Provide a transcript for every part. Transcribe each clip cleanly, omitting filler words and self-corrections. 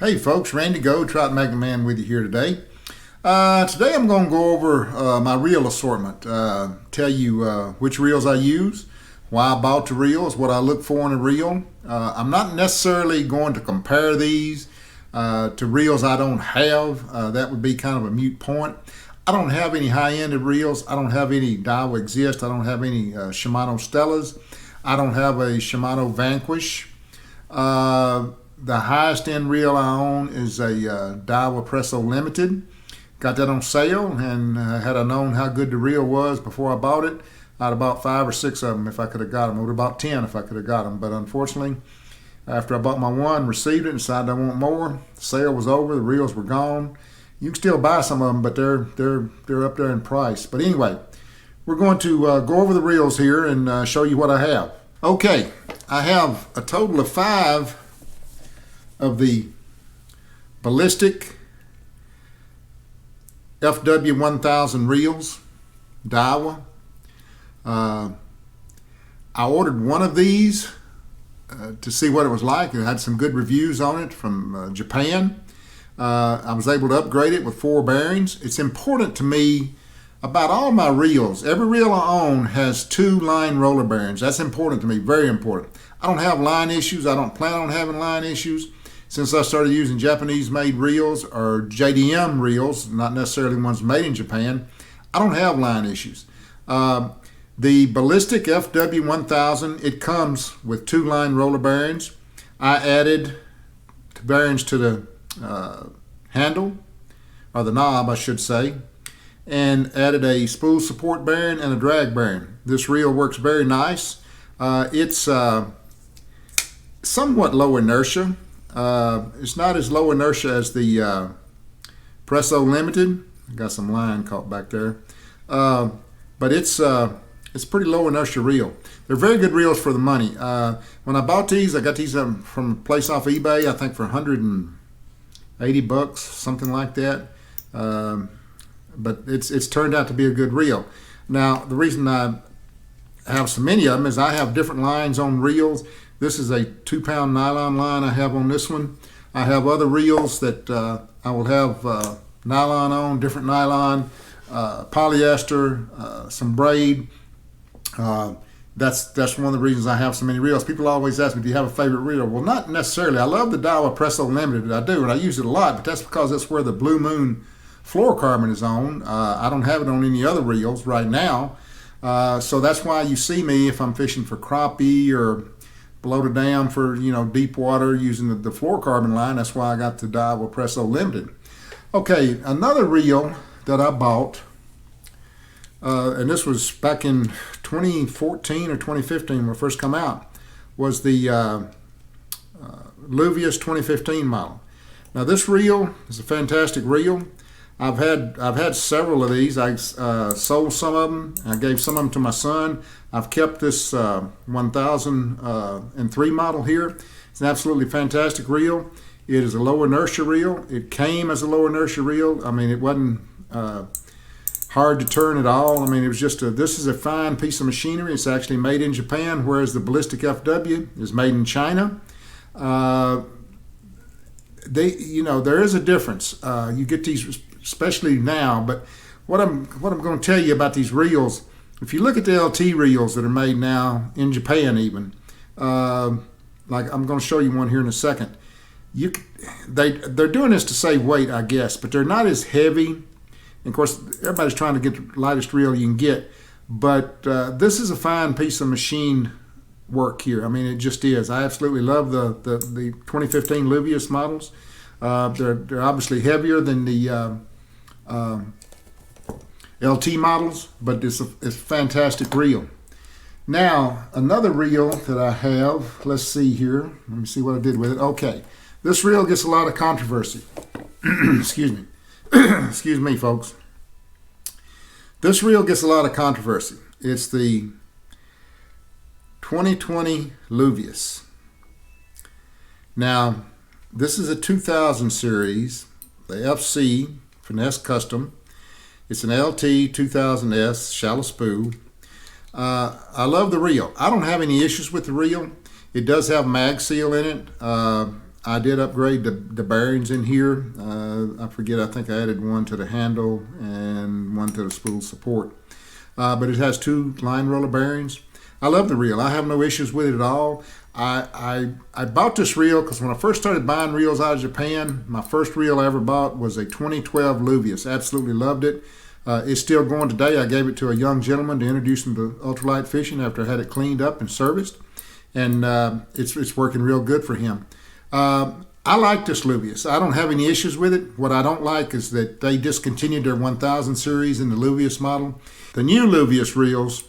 Hey folks, Randy Go, Trout Magnet Man with you here today. Today I'm going to go over my reel assortment, tell you which reels I use, why I bought the reels, what I look for in a reel. I'm not necessarily going to compare these to reels I don't have. That would be kind of a moot point. I don't have any high-ended reels. I don't have any Daiwa Exist. I don't have any Shimano Stellas. I don't have a Shimano Vanquish. The highest end reel I own is a Daiwa Presso Limited. Got that on sale, and had I known how good the reel was before I bought it, I'd have bought 5 or 6 of them if I could have got them. I would have bought 10 if I could have got them. But unfortunately, after I bought my one, received it, and decided I want more, the sale was over, the reels were gone. You can still buy some of them, but they're up there in price. But anyway, we're going to go over the reels here and show you what I have. Okay, I have a total of 5 of the Ballistic Fw 1000 reels, Daiwa. I ordered one of these to see what it was like. It had some good reviews on it from Japan. I was able to upgrade it with 4 bearings. It's important to me about all my reels. Every reel I own has 2 line roller bearings. That's important to me, very important. I don't have line issues. I don't plan on having line issues. Since I started using Japanese-made reels or JDM reels, not necessarily ones made in Japan, I don't have line issues. The Ballistic Fw 1000, it comes with 2 line roller bearings. I added bearings to the handle, or the knob I should say, and added a spool support bearing and a drag bearing. This reel works very nice. It's somewhat low inertia. It's not as low inertia as the Presso Limited. I got some line caught back there, but it's pretty low inertia reel. They're very good reels for the money. When I bought these, I got these from a place off eBay, I think for 180 bucks, something like that. But it's turned out to be a good reel. Now, the reason I have so many of them is I have different lines on reels. This is a 2-pound nylon line I have on this one. I have other reels that I will have nylon on, different nylon, polyester, some braid. That's one of the reasons I have so many reels. People always ask me, do you have a favorite reel? Well, not necessarily. I love the Daiwa Presso Limited. I do, and I use it a lot, but that's because that's where the Blue Moon fluorocarbon is on. I don't have it on any other reels right now. So that's why you see me if I'm fishing for crappie or below the dam for deep water using the fluorocarbon line. That's why I got the Daiwa Presso Limited. Okay, another reel that I bought, and this was back in 2014 or 2015 when it first come out, was the Luvius 2015 model. Now this reel is a fantastic reel. I've had several of these. I sold some of them. I gave some of them to my son. I've kept this 1003 model here. It's an absolutely fantastic reel. It is a low inertia reel. It came as a low inertia reel. I mean, it wasn't hard to turn at all. I mean, it was just this is a fine piece of machinery. It's actually made in Japan, whereas the Ballistic FW is made in China. There is a difference. You get these, especially now, but what I'm going to tell you about these reels, if you look at the LT reels that are made now in Japan even, like I'm going to show you one here in a second, they're doing this to save weight, I guess, but they're not as heavy. And of course, everybody's trying to get the lightest reel you can get, but this is a fine piece of machine work here. I mean, it just is. I absolutely love the 2015 Luvius models. They're obviously heavier than the LT models, but it's a fantastic reel. Now, another reel that I have, let's see here. Let me see what I did with it. Okay, this reel gets a lot of controversy. Excuse me. Excuse me, folks. This reel gets a lot of controversy. It's the 2020 Luvius. Now, this is a 2000 series, the FC Finesse Custom. It's an LT 2000S shallow spool. I love the reel. I don't have any issues with the reel. It does have mag seal in it. I did upgrade the bearings in here. I forget, I think I added one to the handle and one to the spool support. But it has 2 line roller bearings. I love the reel. I have no issues with it at all. I bought this reel because when I first started buying reels out of Japan, my first reel I ever bought was a 2012 Luvius. Absolutely loved it. It's still going today. I gave it to a young gentleman to introduce him to ultralight fishing after I had it cleaned up and serviced. And it's working real good for him. I like this Luvius. I don't have any issues with it. What I don't like is that they discontinued their 1000 series in the Luvius model. The new Luvius reels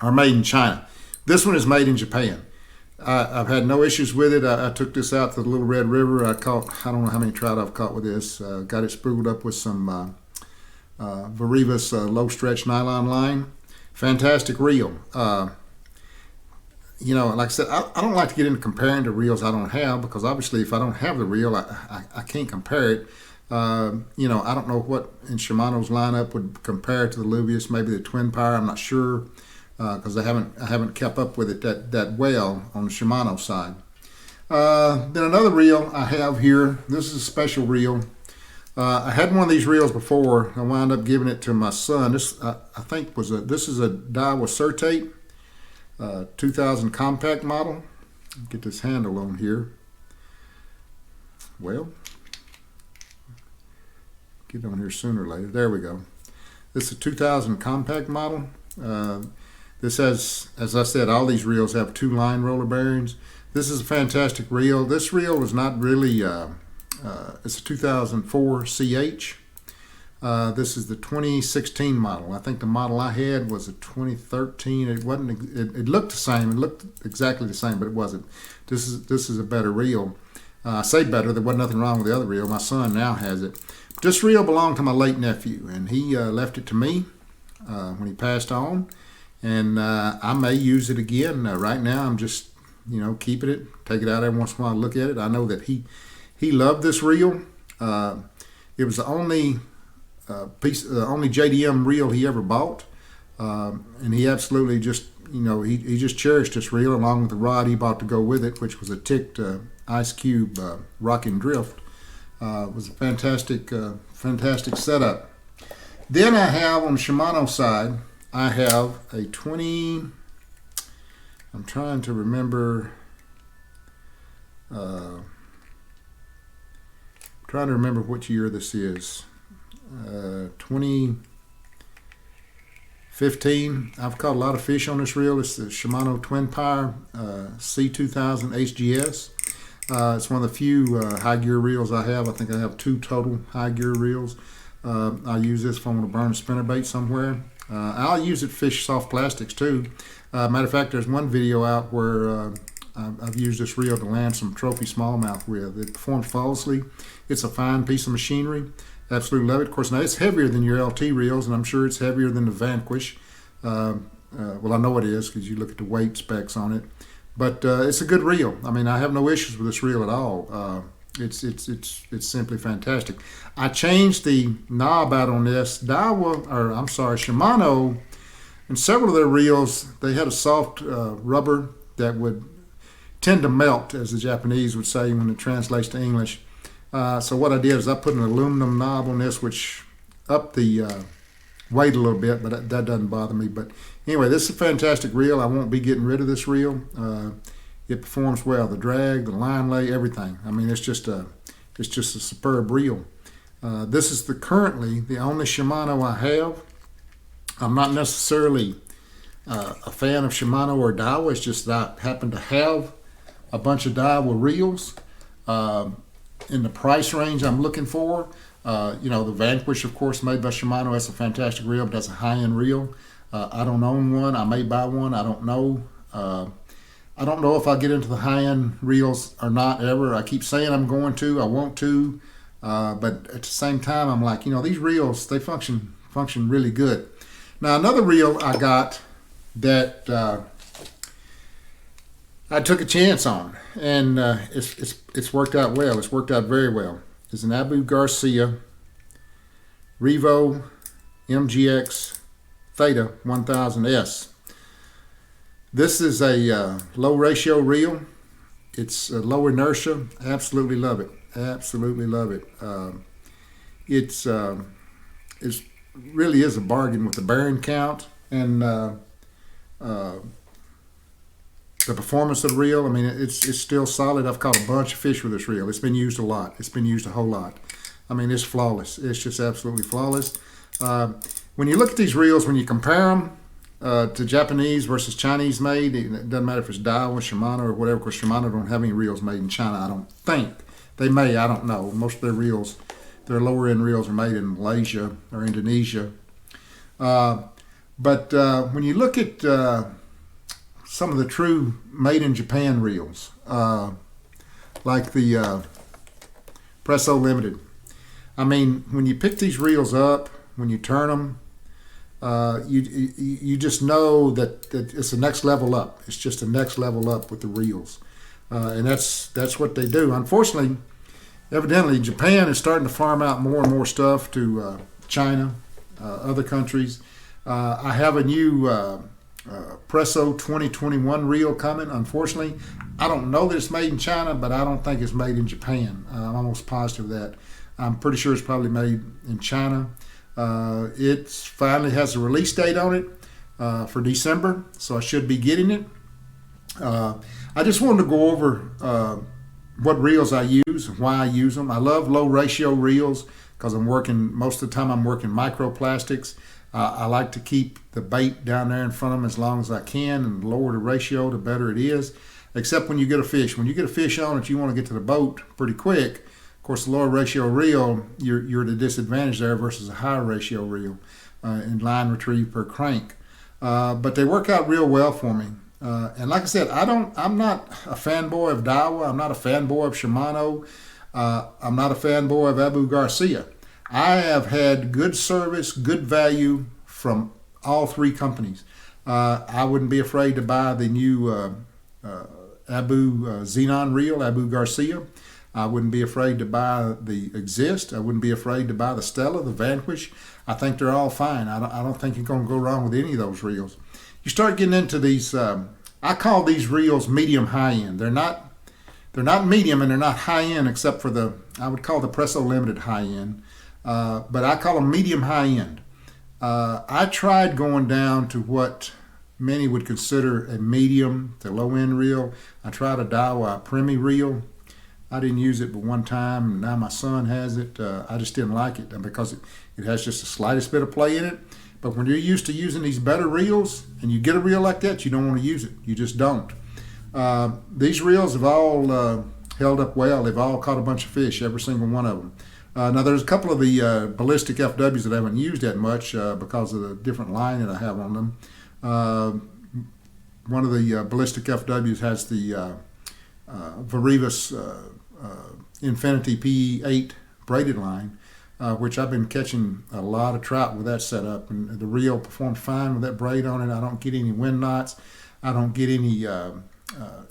are made in China. This one is made in Japan. I've had no issues with it. I took this out to the Little Red River. I don't know how many trout I've caught with this. Got it spruced up with some Varivas low stretch nylon line. Fantastic reel. You know, like I said, I don't like to get into comparing to reels I don't have, because obviously if I don't have the reel, I can't compare it. You know, I don't know what in Shimano's lineup would compare to the Luvius, maybe the Twin Power, I'm not sure, because I haven't kept up with it that well on the Shimano side. Then another reel I have here, this is a special reel. I had one of these reels before. I wound up giving it to my son. This I think this is a Daiwa Certate 2000 compact model. Get this handle on here. Well, get on here sooner or later. There we go. This is a 2000 compact model. This has, as I said, all these reels have 2 line roller bearings. This is a fantastic reel. This reel was not really, it's a 2004 CH. This is the 2016 model. I think the model I had was a 2013. It wasn't. It looked the same. It looked exactly the same, but it wasn't. This is a better reel. I say better. There wasn't nothing wrong with the other reel. My son now has it. But this reel belonged to my late nephew, and he left it to me when he passed on. And I may use it again. Right now, I'm just keeping it. Take it out every once in a while, look at it. I know that he loved this reel. It was the only only JDM reel he ever bought, and he absolutely just he just cherished this reel along with the rod he bought to go with it, which was a ticked Ice Cube Rocking Drift. It was a fantastic setup. Then I have on the Shimano side, I have a 20. I'm trying to remember. Trying to remember which year this is. 2015. I've caught a lot of fish on this reel. It's the Shimano Twin Power C2000 HGS. It's one of the few high gear reels I have. I think I have 2 total high gear reels. I use this if I want to burn a spinnerbait somewhere. I'll use it to fish soft plastics too. Matter of fact, there's one video out where I've used this reel to land some trophy smallmouth with. It performs flawlessly. It's a fine piece of machinery. Absolutely love it. Of course, now it's heavier than your LT reels, and I'm sure it's heavier than the Vanquish. Well, I know it is because you look at the weight specs on it. But it's a good reel. I mean, I have no issues with this reel at all. It's simply fantastic. I changed the knob out on this. Shimano, and several of their reels, they had a soft rubber that would tend to melt, as the Japanese would say when it translates to English. So what I did is I put an aluminum knob on this, which upped the weight a little bit, but that doesn't bother me. But anyway, this is a fantastic reel. I won't be getting rid of this reel. It performs well. The drag, the line lay, everything. I mean, it's just a superb reel. This is currently the only Shimano I have. I'm not necessarily a fan of Shimano or Daiwa. It's just that I happen to have a bunch of Daiwa reels in the price range I'm looking for. The Vanquish, of course, made by Shimano. That's a fantastic reel, but that's a high-end reel. I don't own one. I may buy one. I don't know. I don't know if I'll get into the high-end reels or not ever. I keep saying I'm going to. I want to. But at the same time, I'm like, these reels, they function really good. Now, another reel I got that I took a chance on, and it's worked out well. It's worked out very well. It's an Abu Garcia Revo MGX Theta 1000S. This is a low ratio reel. It's low inertia. Absolutely love it. Absolutely love it. It's really is a bargain with the bearing count and the performance of the reel. I mean, it's still solid. I've caught a bunch of fish with this reel. It's been used a lot. It's been used a whole lot. I mean, it's flawless. It's just absolutely flawless. When you look at these reels, when you compare them to Japanese versus Chinese made, it doesn't matter if it's Daiwa, Shimano, or whatever. Of course, Shimano don't have any reels made in China, I don't think. They may, I don't know. Most of their reels, their lower end reels, are made in Malaysia or Indonesia. But when you look at some of the true made in Japan reels, like the Presso Limited. I mean, when you pick these reels up, when you turn them, you just know that it's the next level up. It's just the next level up with the reels, and that's what they do. Unfortunately, evidently, Japan is starting to farm out more and more stuff to China, other countries. I have a new Presso 2021 reel coming. Unfortunately, I don't know that it's made in China, but I don't think it's made in Japan. I'm almost positive of that. I'm pretty sure it's probably made in China. It finally has a release date on it for December, so I should be getting it. I just wanted to go over what reels I use and why I use them. I love low ratio reels because most of the time I'm working microplastics. I like to keep the bait down there in front of them as long as I can, and the lower the ratio, the better it is, except when you get a fish. When you get a fish on it, you want to get to the boat pretty quick. Of course, the lower ratio reel, you're at a disadvantage there versus a higher ratio reel in line retrieve per crank. But they work out real well for me. And like I said, I'm not a fanboy of Daiwa. I'm not a fanboy of Shimano. I'm not a fanboy of Abu Garcia. I have had good service, good value from all three companies. I wouldn't be afraid to buy the new Abu Xenon reel, Abu Garcia. I wouldn't be afraid to buy the Exist. I wouldn't be afraid to buy the Stella, the Vanquish. I think they're all fine. I don't think you're going to go wrong with any of those reels. You start getting into these, I call these reels medium high end. They're not medium and they're not high end except for I would call the Presso Limited high end. But I call them medium high end. I tried going down to what many would consider a medium to low end reel. I tried a Daiwa Premi reel. I didn't use it but one time, and now my son has it. I just didn't like it because it has just the slightest bit of play in it. But when you're used to using these better reels and you get a reel like that, you don't want to use it. You just don't. These reels have all held up well. They've all caught a bunch of fish, every single one of them. Now there's a couple of the Ballistic Fws that I haven't used that much because of the different line that I have on them. One of the Ballistic Fws has the Varivas Infinity P8 braided line, which I've been catching a lot of trout with that setup, and the reel performs fine with that braid on it. I don't get any wind knots. I don't get any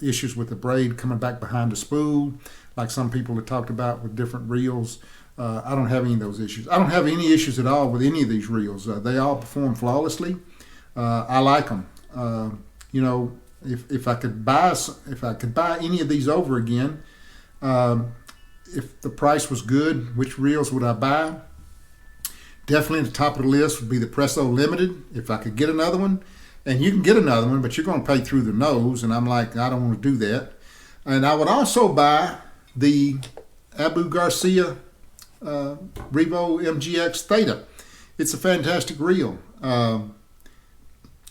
issues with the braid coming back behind the spool like some people have talked about with different reels. I don't have any of those issues. I don't have any issues at all with any of these reels. They all perform flawlessly. I like them. If I could buy any of these over again, if the price was good, which reels would I buy? Definitely at the top of the list would be the Presso Limited, if I could get another one. And you can get another one, but you're going to pay through the nose, and I'm like, I don't want to do that. And I would also buy the Abu Garcia Revo MGX Theta. It's a fantastic reel. And,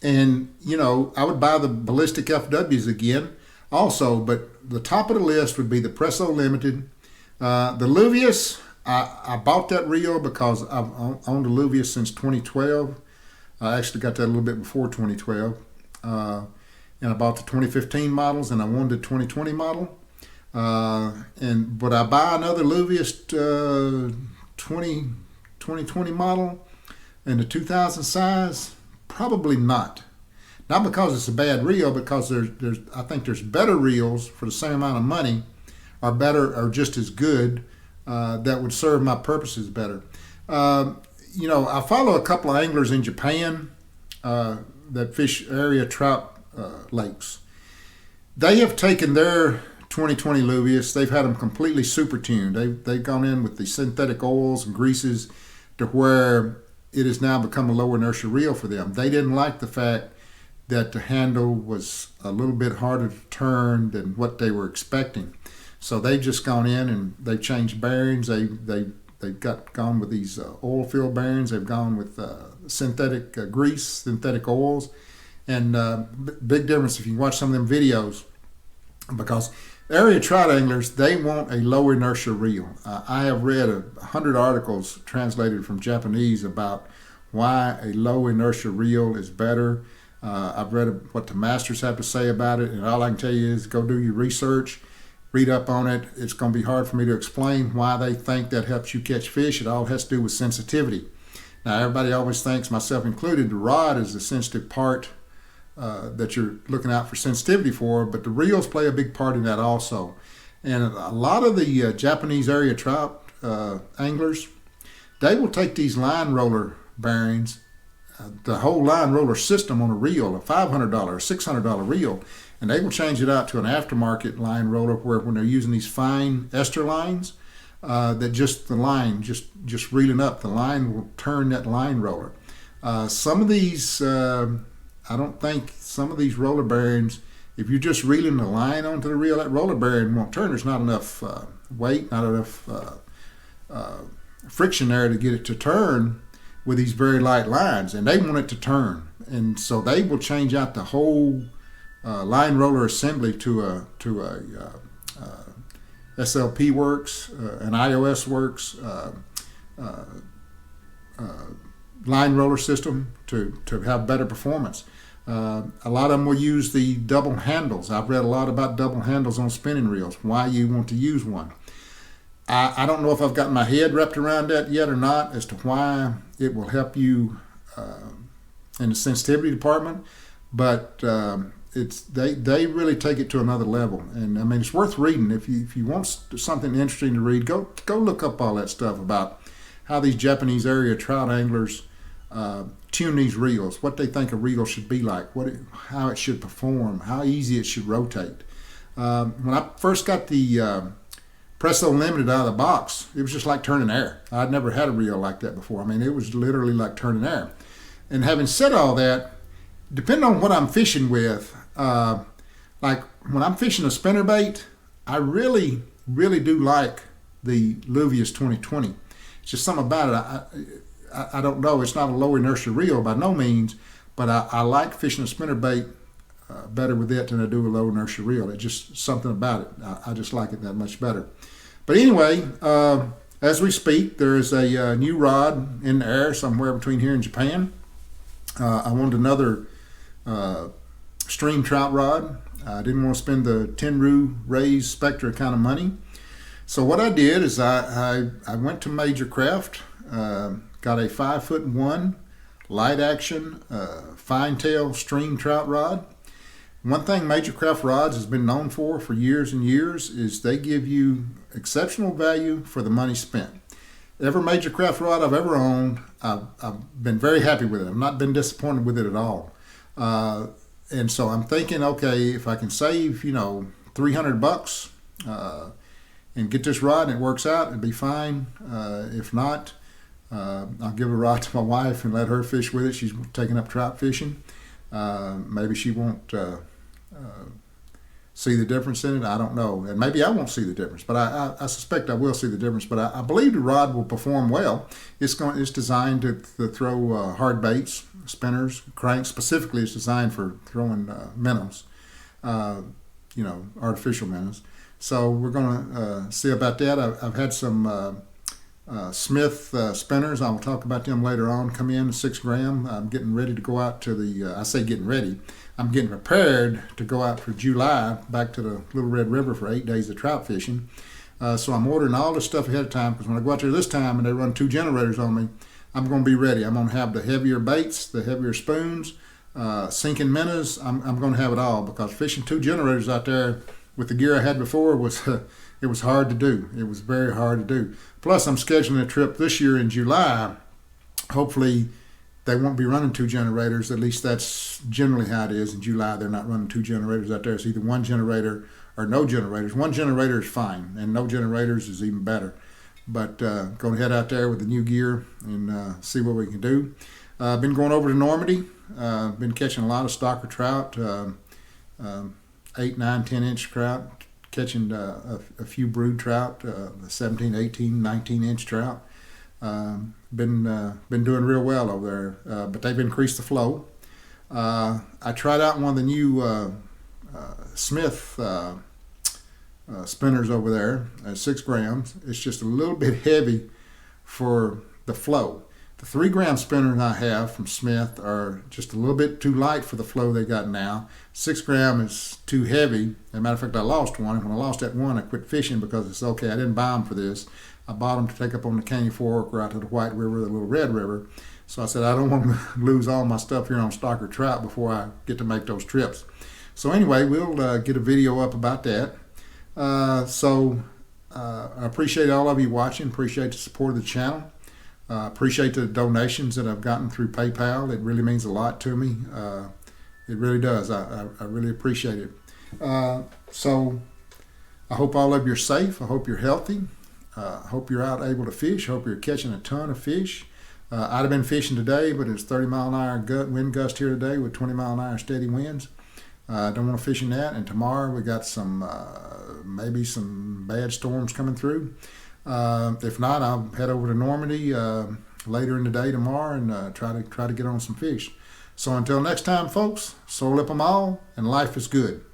I would buy the Ballistic Fws again also, but the top of the list would be the Presso Limited. The Luvius, I bought that reel because I've owned a Luvius since 2012. I actually got that a little bit before 2012. And I bought the 2015 models, and I wanted the 2020 model. Would I buy another Luvius 2020 model in the 2000 size? Probably not. Not because it's a bad reel, because I think there's better reels for the same amount of money, or better, or just as good, that would serve my purposes better. I follow a couple of anglers in Japan that fish area trout lakes. They have taken their 2020 Luvias, they've had them completely super tuned. They've gone in with the synthetic oils and greases to where it has now become a low inertia reel for them. They didn't like the fact that the handle was a little bit harder to turn than what they were expecting. So they've just gone in and they've changed bearings. They've gone with these oil-filled bearings. They've gone with synthetic grease, synthetic oils, and big difference if you watch some of them videos, because area trout anglers, they want a low inertia reel. I have read 100 articles translated from Japanese about why a low inertia reel is better. I've read what the masters have to say about it, and all I can tell you is go do your research, read up on it. It's going to be hard for me to explain why they think that helps you catch fish. It all has to do with sensitivity. Now, everybody always thinks, myself included, the rod is the sensitive part that you're looking out for sensitivity for, but the reels play a big part in that also. And a lot of the Japanese area trout anglers, they will take these line roller bearings, the whole line roller system on a reel, a $500 or $600 reel, and they will change it out to an aftermarket line roller where when they're using these fine ester lines, that just the line, just reeling up, the line will turn that line roller. Some of these, I don't think some of these roller bearings, if you're just reeling the line onto the reel, that roller bearing won't turn. There's not enough weight, not enough friction there to get it to turn with these very light lines, and they want it to turn. And so they will change out the whole line roller assembly to a SLP works, an iOS works line roller system to have better performance. A lot of them will use the double handles. I've read a lot about double handles on spinning reels, why you want to use one. I don't know if I've gotten my head wrapped around that yet or not as to why it will help you in the sensitivity department, but they really take it to another level. And I mean, it's worth reading. If you want something interesting to read, go look up all that stuff about how these Japanese area trout anglers tune these reels, what they think a reel should be like, how it should perform, how easy it should rotate. When I first got the Presso Limited out of the box, it was just like turning air. I'd never had a reel like that before. I mean, it was literally like turning air. And having said all that, depending on what I'm fishing with, like when I'm fishing a spinnerbait, I really, really do like the Luvias 2020. It's just something about it. I don't know. It's not a low inertia reel by no means, but I like fishing a spinnerbait better with it than I do a low inertia reel. It's just something about it. I just like it that much better. But anyway, as we speak, there is a new rod in the air somewhere between here and Japan. I wanted another stream trout rod. I didn't want to spend the Tenru raised Spectra kind of money. So what I did is I went to Major Craft, got a 5'1" light action fine tail stream trout rod. One thing Major Craft rods has been known for years and years is they give you exceptional value for the money spent. Every Major Craft rod I've ever owned, I've been very happy with it. I've not been disappointed with it at all. And so I'm thinking, okay, if I can save, $300 and get this rod and it works out, it'd be fine. If not, I'll give a rod to my wife and let her fish with it. She's taking up trout fishing. Maybe she won't see the difference in it. I don't know. And maybe I won't see the difference, but I suspect I will see the difference. But I believe the rod will perform well. It's designed to throw hard baits, spinners, cranks. Specifically, it's designed for throwing minnows, artificial minnows. So we're going to see about that. I've had some Smith spinners. I will talk about them later on. Come in 6 gram. I'm getting ready to go out to the, I say getting ready, I'm getting prepared to go out for July back to the Little Red River for 8 days of trout fishing. So I'm ordering all this stuff ahead of time, because when I go out there this time and they run 2 generators on me, I'm going to be ready. I'm going to have the heavier baits, the heavier spoons, sinking minnows. I'm going to have it all, because fishing 2 generators out there with the gear I had before was it was hard to do. It was very hard to do. Plus, I'm scheduling a trip this year in July. Hopefully, they won't be running 2 generators. At least that's generally how it is. In July, they're not running 2 generators out there. It's either 1 generator or no generators. One generator is fine, and no generators is even better. But going to head out there with the new gear and see what we can do. Been going over to Normandy. Been catching a lot of stocker trout, 8, 9, 10-inch trout. Catching a few brood trout, 17, 18, 19-inch trout. Been doing real well over there, but they've increased the flow. I tried out one of the new Smith spinners over there at 6 grams. It's just a little bit heavy for the flow. The 3-gram spinners I have from Smith are just a little bit too light for the flow they got now. 6 gram is too heavy. As a matter of fact, I lost one. And when I lost that one, I quit fishing because it's okay. I didn't buy them for this. I bought them to take up on the Canyon Fork or out to the White River, the Little Red River. So I said, I don't want to lose all my stuff here on stocker trout before I get to make those trips. So anyway, we'll get a video up about that. I appreciate all of you watching. Appreciate the support of the channel. Appreciate the donations that I've gotten through PayPal. It really means a lot to me. It really does. I really appreciate it. So I hope all of you are safe. I hope you're healthy. I hope you're out able to fish. I hope you're catching a ton of fish. I'd have been fishing today, but it's 30-mile-an-hour wind gust here today with 20-mile-an-hour steady winds. I don't want to fish in that. And tomorrow we got some maybe some bad storms coming through. If not, I'll head over to Normandy later in the day tomorrow and try to get on some fish. So until next time, folks, soul up 'em all, and life is good.